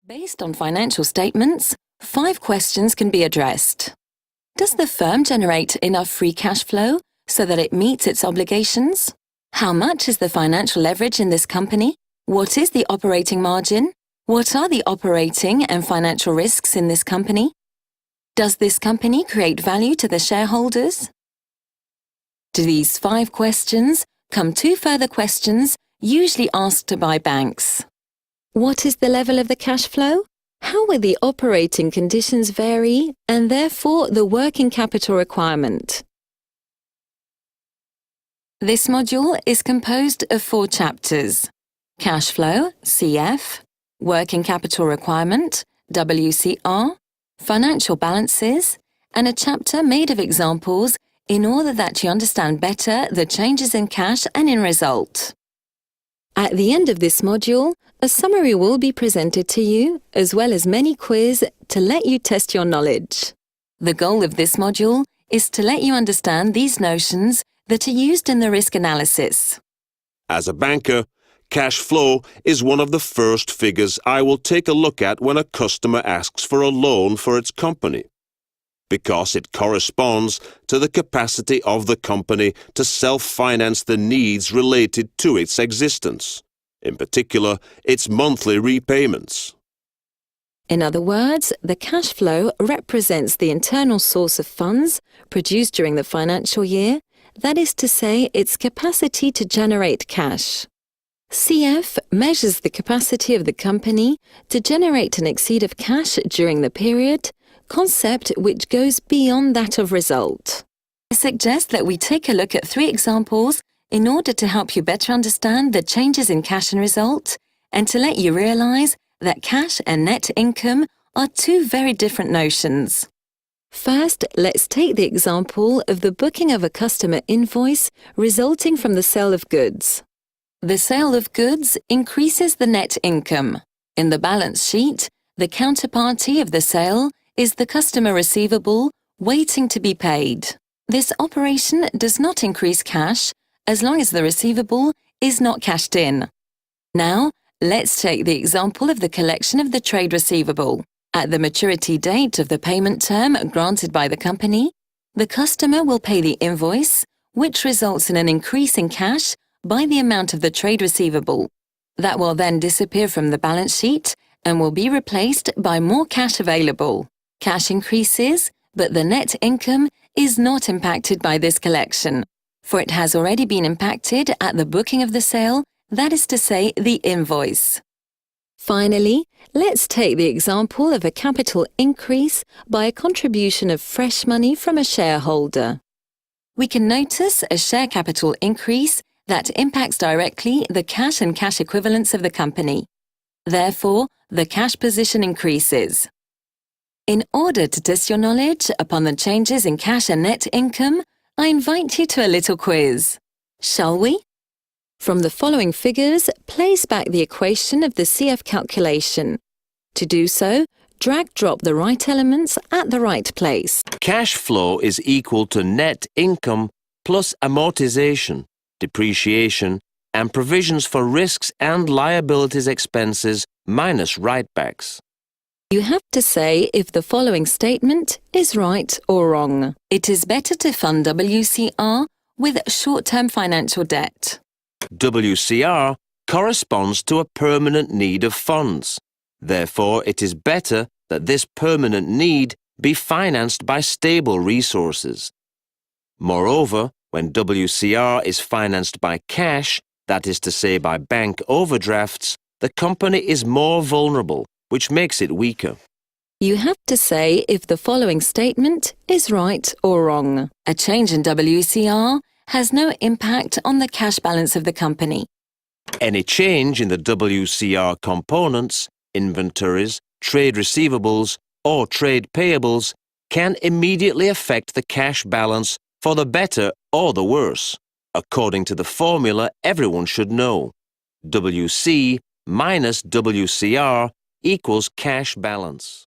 Based on financial statements, 5 questions can be addressed. Does the firm generate enough free cash flow so that it meets its obligations? How much is the financial leverage in this company? What is the operating margin? What are the operating and financial risks in this company? Does this company create value to the shareholders? To these 5 questions come 2 further questions usually asked by banks. What is the level of the cash flow? How will the operating conditions vary and therefore the working capital requirement? This module is composed of 4 chapters: Cash flow, CF, Working capital requirement, WCR, Financial balances, and a chapter made of examples in order that you understand better the changes in cash and in result. At the end of this module, a summary will be presented to you, as well as many quiz to let you test your knowledge. The goal of this module is to let you understand these notions that are used in the risk analysis. As a banker, cash flow is one of the first figures I will take a look at when a customer asks for a loan for its company, because it corresponds to the capacity of the company to self-finance the needs related to its existence, in particular, its monthly repayments. In other words, the cash flow represents the internal source of funds produced during the financial year, that is to say, its capacity to generate cash. CF measures the capacity of the company to generate an exceed of cash during the period, concept which goes beyond that of result. I suggest that we take a look at 3 examples in order to help you better understand the changes in cash and result, and to let you realize that cash and net income are 2 very different notions. First, let's take the example of the booking of a customer invoice resulting from the sale of goods. The sale of goods increases the net income. In the balance sheet, the counterparty of the sale is the customer receivable waiting to be paid. This operation does not increase cash as long as the receivable is not cashed in. Now, let's take the example of the collection of the trade receivable. At the maturity date of the payment term granted by the company, the customer will pay the invoice, which results in an increase in cash by the amount of the trade receivable. That will then disappear from the balance sheet and will be replaced by more cash available. Cash increases, but the net income is not impacted by this collection, for it has already been impacted at the booking of the sale, that is to say, the invoice. Finally, let's take the example of a capital increase by a contribution of fresh money from a shareholder. We can notice a share capital increase that impacts directly the cash and cash equivalents of the company. Therefore, the cash position increases. In order to test your knowledge upon the changes in cash and net income, I invite you to a little quiz. Shall we? From the following figures, place back the equation of the CF calculation. To do so, drag-drop the right elements at the right place. Cash flow is equal to net income plus amortization, depreciation, and provisions for risks and liabilities expenses minus write-backs. You have to say if the following statement is right or wrong. It is better to fund WCR with short-term financial debt. WCR corresponds to a permanent need of funds. Therefore, it is better that this permanent need be financed by stable resources. Moreover, when WCR is financed by cash, that is to say by bank overdrafts, the company is more vulnerable, which makes it weaker. You have to say if the following statement is right or wrong. A change in WCR has no impact on the cash balance of the company. Any change in the WCR components, inventories, trade receivables, or trade payables can immediately affect the cash balance for the better or the worse, according to the formula everyone should know. WC minus WCR equals cash balance.